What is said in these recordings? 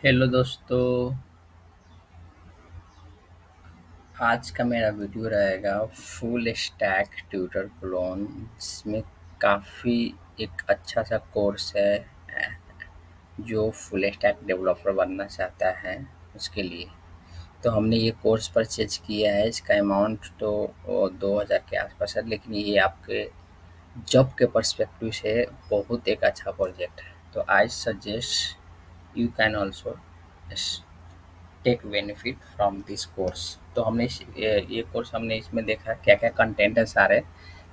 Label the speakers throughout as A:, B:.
A: Hello दोस्तों। आज का मेरा वीडियो रहेगा फुल स्टैक ट्यूटर क्लोन, जिसमें काफ़ी एक अच्छा सा कोर्स है जो फुल स्टैक डेवलपर बनना चाहता है उसके लिए। तो हमने ये कोर्स परचेज किया है। इसका अमाउंट तो 2000 के आसपास है, लेकिन ये आपके जॉब के पर्सपेक्टिव से बहुत एक अच्छा प्रोजेक्ट है। तो I suggest you can also take benefit from this course. तो हमने ये कोर्स हमने इसमें देखा क्या क्या कंटेंट है सारे।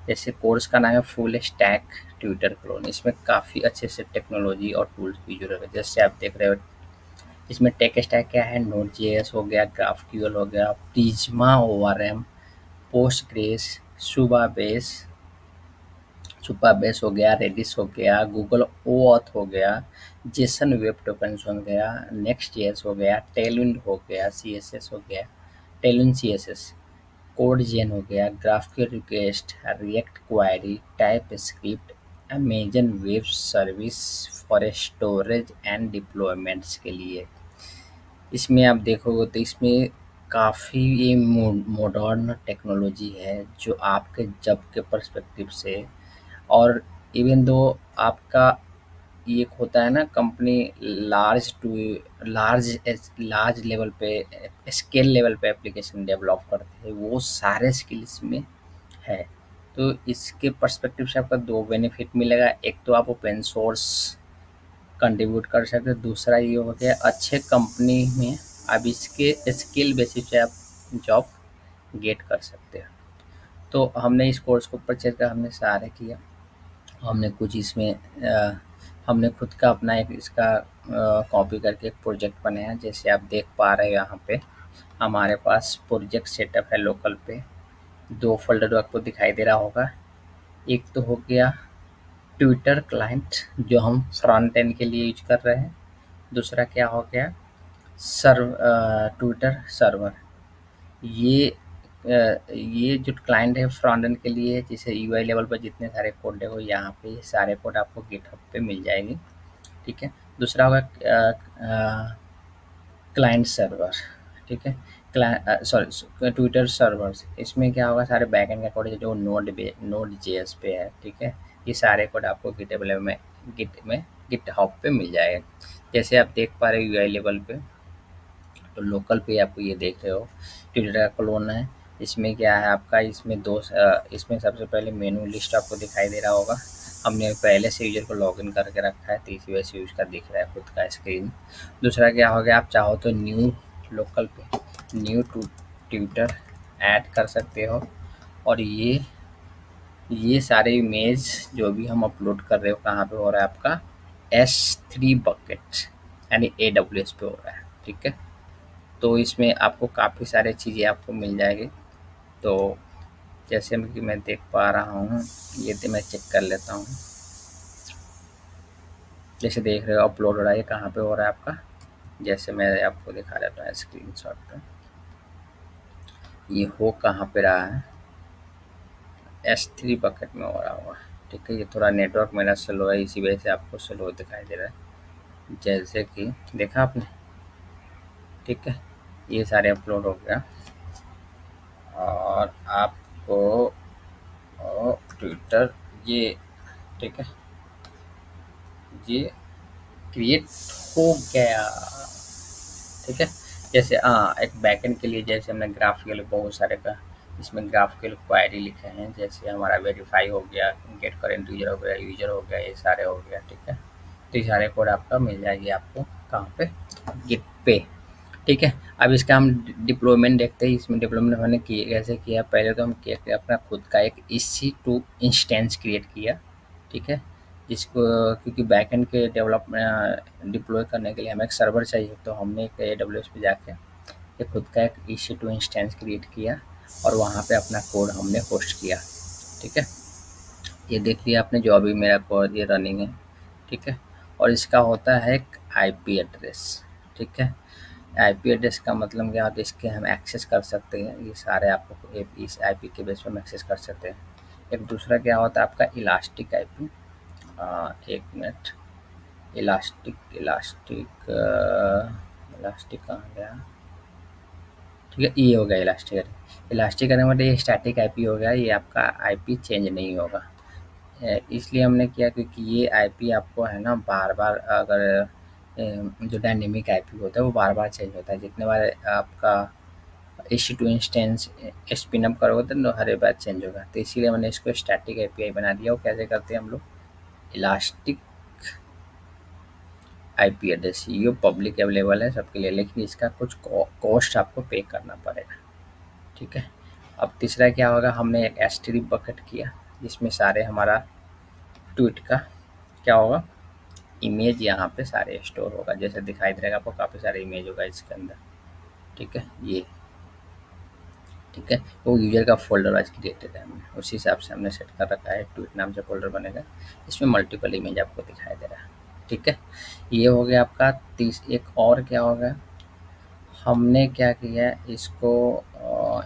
A: जैसे कोर्स का नाम है फुल स्टैक ट्यूटर क्लोन। इसमें काफ़ी अच्छे से टेक्नोलॉजी और टूल्स भी जुड़े हुए हैं। जैसे आप देख रहे हो, इसमें टेक स्टैक क्या है, नोड जेएस हो गया, ग्राफक्यूएल हो गया, प्रिज्मा ओआरएम, पोस्टग्रेस, सुबा बेस, सुपरबेस हो गया, रेडिस हो गया, गूगल ओऑथ हो गया, जेसन वेब टोकन्स हो गया, नेक्स्ट जेएस हो गया, टेलविंड हो गया, सीएसएस हो गया, टेलविंड सीएसएस, कोड जेन हो गया, GraphQL request, react query, type script, Amazon web service for storage and deployments के लिए। इसमें आप देखोगे तो इसमें काफ़ी ये मॉडर्न टेक्नोलॉजी है जो आपके जॉब के पर्सपेक्टिव से, और इवन दो आपका ये एक होता है ना, company large to large level पे, स्केल लेवल पे एप्लीकेशन डेवलप करते हैं, वो सारे स्किल्स में है। तो इसके पर्सपेक्टिव से आपका दो बेनिफिट मिलेगा। एक तो आप ओपन सोर्स कंट्रीब्यूट कर सकते हैं, दूसरा ये हो गया अच्छे कंपनी में आप इसके स्किल बेसिस पे आप जॉब गेट कर सकते हैं। तो हमने इस कोर्स को परचेज कर हमने सारे किया। हमने कुछ इसमें हमने खुद का अपना एक इसका कॉपी करके एक प्रोजेक्ट बनाया। जैसे आप देख पा रहे हैं यहाँ पे हमारे पास प्रोजेक्ट सेटअप है लोकल पे। दो फोल्डर आपको दिखाई दे रहा होगा। एक तो हो गया ट्विटर क्लाइंट जो हम फ्रंट एंड के लिए यूज कर रहे हैं। दूसरा क्या हो गया, ट्विटर सर्वर। ये ये जो क्लाइंट है फ्रंट एंड के लिए, जैसे यूआई लेवल पर जितने सारे कोड है वो यहाँ पे ये सारे कोड आपको गिटहब पे मिल जाएंगे। ठीक है। दूसरा होगा क्लाइंट सर्वर। ठीक है। सॉरी, ट्विटर सर्वर्स, इसमें क्या होगा, सारे बैकएंड का कोड है जो नोड जेएस पे है। ठीक है। ये सारे कोड आपको गिटहब पे मिल जाएगा। जैसे आप देख पा रहे हो यूआई लेवल पे, तो लोकल पे आपको ये देख रहे हो ट्विटर का क्लोन है। इसमें क्या है आपका, इसमें सबसे पहले मेनू लिस्ट आपको दिखाई दे रहा होगा। हमने पहले से यूजर को लॉगिन करके रखा है, तो इसी वजह से यूज का दिख रहा है खुद का स्क्रीन। दूसरा क्या हो गया, आप चाहो तो न्यू लोकल पे न्यू टू ट्विटर ऐड कर सकते हो। और ये सारे इमेज जो भी हम अपलोड कर रहे हो कहाँ पे हो रहा है आपका, S3 बकेट यानी AWS पे हो रहा है। ठीक है। तो इसमें आपको काफ़ी सारी चीज़ें आपको मिल जाएगी। तो जैसे कि मैं देख पा रहा हूँ, ये तो मैं चेक कर लेता हूँ। जैसे देख रहे हो अपलोड हो रहा है, कहाँ पे हो रहा है आपका, जैसे मैं आपको दिखा देता हूँ स्क्रीनशॉट पे। ये हो कहाँ पे रहा है, S3 बकेट में हो रहा होगा। ठीक है। ये थोड़ा नेटवर्क मेरा स्लो है, इसी वजह से आपको स्लो दिखाई दे रहा है। जैसे कि देखा आपने। ठीक है। ये सारे अपलोड हो गया और आपको ट्विटर ये, ठीक है, ये क्रिएट हो गया। ठीक है। जैसे एक बैकएंड के लिए जैसे हमने ग्राफिकल बहुत सारे का इसमें ग्राफिकल क्वायरी लिखे हैं। जैसे हमारा वेरीफाई हो गया, गेट करेंट यूजर हो गया, ये सारे हो गया। ठीक है। तो ये सारे कोड आपका मिल जाएगी आपको कहाँ पे, गिट पे। ठीक है। अब इसका हम डिप्लॉयमेंट देखते हैं। इसमें डिप्लॉयमेंट हमने किए कैसे किया, पहले तो हम क्या किया, अपना खुद का एक EC2 इंस्टेंस क्रिएट किया। ठीक है। जिसको क्योंकि बैकएंड के डेवलपमेंट डिप्लॉय करने के लिए हमें एक सर्वर चाहिए, तो हमने एक AWS पे जाके एक खुद का एक EC2 इंस्टेंस क्रिएट किया और वहाँ पे अपना कोड हमने होस्ट किया। ठीक है। ये देख लिया आपने जो अभी मेरा कोड ये रनिंग है। ठीक है। और इसका होता है एक IP एड्रेस। ठीक है। आईपी एड्रेस का मतलब क्या होता है, इसके हम एक्सेस कर सकते हैं, ये सारे आपको इस आईपी के बेस पे हम एक्सेस कर सकते हैं। एक दूसरा क्या होता है आपका इलास्टिक आईपी। एक मिनट, इलास्टिक इलास्टिक इलास्टिक कहाँ गया? ठीक है, ये हो गया इलास्टिक। इलास्टिक करने मतलब ये स्टैटिक आईपी हो गया, ये आपका आईपी चेंज नहीं होगा। इसलिए हमने किया क्योंकि ये आईपी आपको है ना बार बार अगर जो डायनेमिक आईपी होता है वो बार बार चेंज होता है, जितने बार आपका EC2 इंस्टेंस स्पिन अप करोगे तो हर एक बार चेंज होगा, तो इसीलिए मैंने इसको स्टैटिक एपीआई बना दिया। वो कैसे करते हैं हम लोग, इलास्टिक आईपी एड्रेस, ये पब्लिक अवेलेबल है सबके लिए, लेकिन इसका कुछ कॉस्ट आपको पे करना पड़ेगा। ठीक है, अब तीसरा क्या होगा, हमने एक एस3 बकेट किया जिसमें सारे हमारा ट्वीट का क्या होगा, इमेज यहाँ पे सारे स्टोर होगा, जैसे दिखाई दे रहा आपको काफ़ी सारे इमेज होगा इसके अंदर। ठीक है, ये ठीक है, वो यूजर का फोल्डर वाइज क्रिएटेड है, हमने उसी हिसाब से हमने सेट कर रखा है। ट्वीट नाम से फोल्डर बनेगा, इसमें मल्टीपल इमेज आपको दिखाई दे रहा है। ठीक है, ये हो गया आपका 30। एक और क्या होगा, हमने क्या किया इसको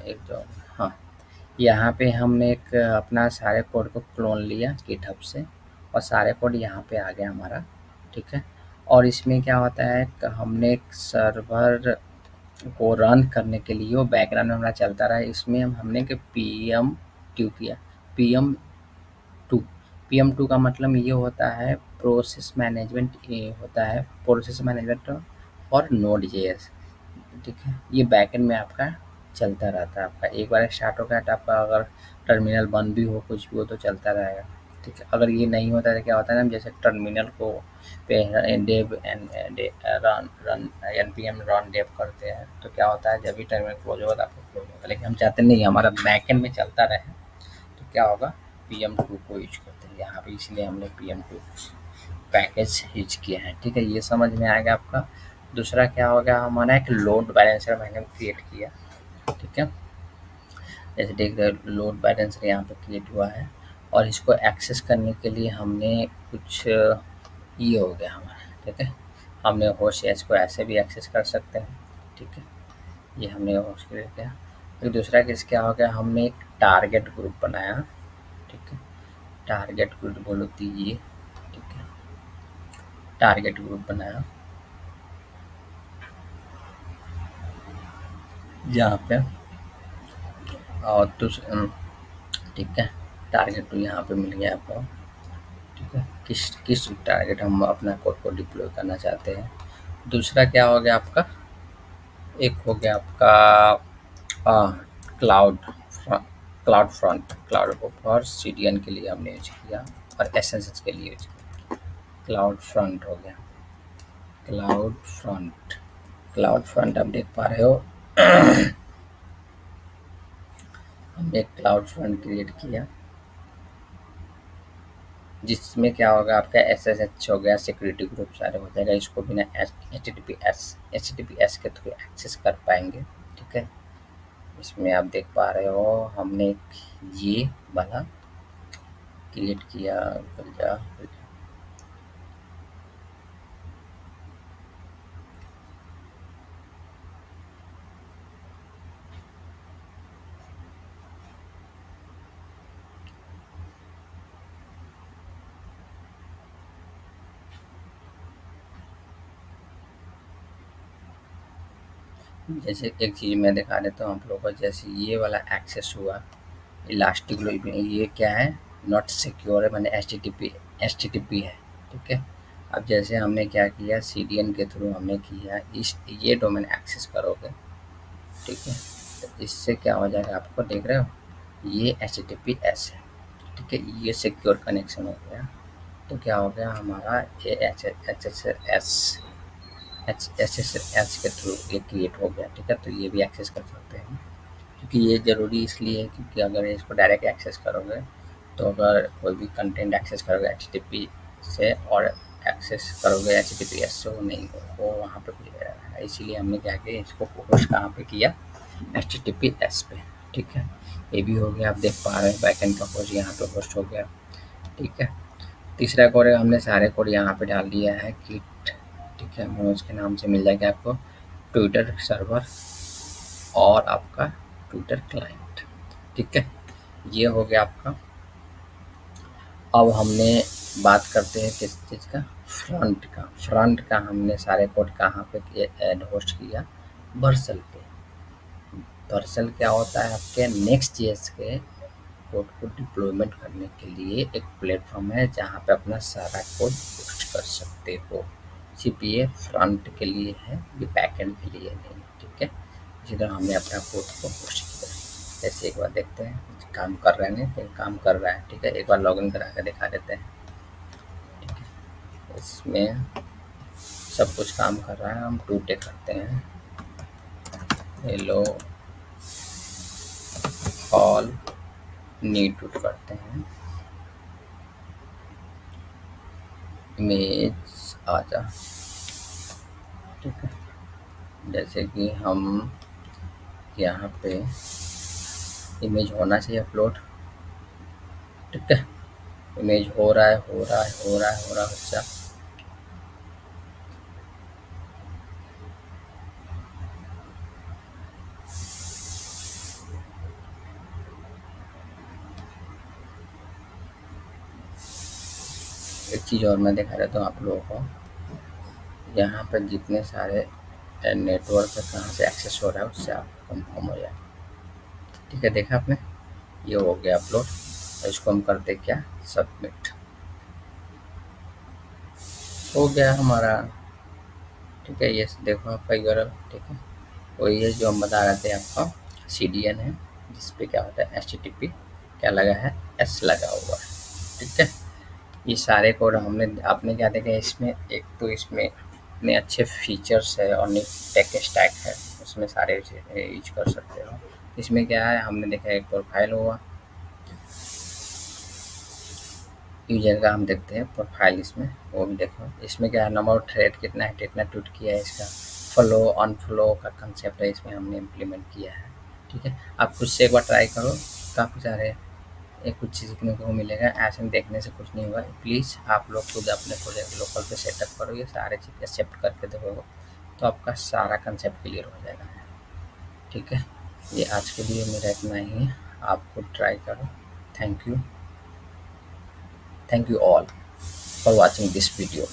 A: एक जो, हाँ, यहाँ पे हमने एक अपना सारे कोड को क्लोन लिया गिटहब से, और सारे कोड यहाँ पे आ गया हमारा। ठीक है, और इसमें क्या होता है कि हमने एक सर्वर को रन करने के लिए वो बैकग्राउंड में हमारा चलता रहा, इसमें हमने कि PM2 किया। PM2 PM2 का मतलब ये होता है प्रोसेस मैनेजमेंट, ये होता है प्रोसेस मैनेजमेंट और नोड जेएस। ठीक है, ये बैकएंड में आपका चलता रहता है। आपका एक बार स्टार्ट हो गया तो आपका अगर टर्मिनल बंद भी हो कुछ भी हो तो चलता रहेगा। ठीक है, अगर ये नहीं होता तो क्या होता है ना, जैसे टर्मिनल को पे dev and run run npm run dev करते हैं तो क्या होता है, जब भी टर्मिनल क्लोज होगा तो आपको क्लोज होगा, लेकिन हम चाहते नहीं हमारा बैकएंड में चलता रहे, तो क्या होगा, PM2 को यूज करते हैं यहाँ पे, इसलिए हमने PM2 पैकेज यूज किया है। ठीक है, ये समझ में आएगा आपका। दूसरा क्या हो गया, हमारा एक लोड बैलेंसर मैंने क्रिएट किया। ठीक है, जैसे देख रहे हो लोड बैलेंसर यहाँ पे क्रिएट हुआ है, और इसको एक्सेस करने के लिए हमने कुछ ये हो गया हमारा। ठीक है, हमने होस्ट एस को ऐसे भी एक्सेस कर सकते हैं। ठीक है, ये हमने होस्ट क्रिएट किया। फिर दूसरा केस क्या हो गया, हमने एक टारगेट ग्रुप बनाया। ठीक है, टारगेट ग्रुप बोलो तो ये, ठीक है, टारगेट ग्रुप बनाया जहाँ पे और ठीक है, टारगेट तो यहाँ पे मिल गया आपको। ठीक है, किस किस टारगेट हम अपना कोड को डिप्लॉय करना चाहते हैं। दूसरा क्या हो गया आपका, एक हो गया आपका क्लाउड क्लाउड को फॉर CDN के लिए हमने यूज किया, और SSH के लिए यूज किया। क्लाउड फ्रंट हो गया, क्लाउड फ्रंट। क्लाउड फ्रंट आप देख पा रहे हो हमने एक क्लाउड फ्रंट क्रिएट किया जिसमें क्या होगा, आपका SSH हो गया, सिक्योरिटी ग्रुप सारे हो जाएगा, इसको बिना HTTPS के थ्रू एक्सेस कर पाएंगे। ठीक है, इसमें आप देख पा रहे हो हमने एक ये वाला क्रिएट किया। खुल जा, खुल जा। जैसे एक चीज़ मैं दिखा देता हूँ आप लोगों को, जैसे ये वाला एक्सेस हुआ इलास्टिक, ये क्या है, नॉट सिक्योर है, मैंने एच टी टी पी है। ठीक है, अब जैसे हमने क्या किया, CDN के थ्रू हमने किया, इस ये डोमेन एक्सेस करोगे। ठीक है, तो इससे क्या हो जाएगा, आपको देख रहे हो ये HTTPS है। ठीक है, ये सिक्योर कनेक्शन हो गया, तो क्या हो गया हमारा ये एच के थ्रू ये क्रिएट हो गया। ठीक है, तो ये भी एक्सेस कर सकते हैं, क्योंकि ये ज़रूरी इसलिए है क्योंकि अगर इसको डायरेक्ट एक्सेस करोगे तो अगर कोई भी कंटेंट एक्सेस करोगे HTTP से और एक्सेस करोगे HTTPS से, वो नहीं हो, वो वहाँ पे कुछ एरर है, इसीलिए हमने क्या किया, इसको होस्ट कहाँ पे किया, HTTPS पे। ठीक है, ये भी हो गया, आप देख पा रहे हैं बैकएंड का होस्ट यहाँ पे होस्ट हो गया। ठीक है, तीसरा कोड हमने सारे कोड यहाँ पे डाल दिया है किट। ठीक है, मैं उसके नाम से मिल जाएगा आपको, ट्विटर सर्वर और आपका ट्विटर क्लाइंट। ठीक है, ये हो गया आपका। अब हमने बात करते हैं किस चीज़ का, फ्रंट का हमने सारे कोड कहाँ पे ऐड होस्ट किया, वर्सल पे। वर्सल क्या होता है, आपके नेक्स्ट जेएस के कोड को डिप्लॉयमेंट करने के लिए एक प्लेटफॉर्म है जहाँ पे अपना सारा कोड होस्ट कर सकते हो। सिर्फ ये फ्रंट के लिए है, ये बैकएंड के लिए नहीं। ठीक है, इसी तरह हमने अपना कोड को होस्ट किया। जैसे एक बार देखते हैं काम कर रहा है, नहीं तो काम कर रहा है। ठीक है, एक बार लॉगिन करा के दिखा देते हैं। ठीक है, इसमें सब कुछ काम कर रहा है। हम टूटे करते हैं, हेलो ऑल नीड टू करते हैं, इमेज आ जा। ठीक है, जैसे कि हम यहाँ पे इमेज होना चाहिए अपलोड। ठीक है, इमेज हो रहा है, हो रहा है, हो रहा है, हो रहा है बच्चा। एक चीज़ और मैं दिखा देता हूँ आप लोगों को। यहाँ पर जितने सारे नेटवर्क है कहाँ से एक्सेस हो रहा है उससे आप कंफर्म हो जाए। ठीक है, देखा आपने, ये हो गया अपलोड। और इसको हम करते क्या, सबमिट। हो गया हमारा। ठीक है, ये देखो आपका यूआरएल। ठीक है, वही है जो हम बता रहे थे आपका, CDN है जिसपे क्या होता है, HTTP क्या लगा है, S लगा हुआ है। ठीक है, ये सारे कोड हमने, आपने क्या देखा इसमें, एक तो इसमें इतने अच्छे फीचर्स है और टेक स्टैक है, उसमें सारे यूज कर सकते हो। इसमें क्या है, हमने देखा एक प्रोफाइल हुआ, यूजर का हम देखते हैं प्रोफाइल इसमें, वो भी देखो। इसमें क्या है, नंबर ऑफ थ्रेड कितना है, कितना टूट किया है, इसका फ्लो अनफ्लो का कंसेप्ट है इसमें हमने इम्प्लीमेंट किया है। ठीक है, आप खुद से एक बार ट्राई करो, काफ़ी सारे कुछ सीखने को मिलेगा। ऐसे में देखने से कुछ नहीं होगा। प्लीज़ आप लोग खुद अपने प्रोजेक्ट लोकल पे सेटअप करो, ये सारे चीज़ एक्सेप्ट करके देखो तो आपका सारा कंसेप्ट क्लियर हो जाएगा। ठीक है, ये आज के लिए मेरा इतना ही है, आप खुद ट्राई करो। Thank you, thank you all for watching this video.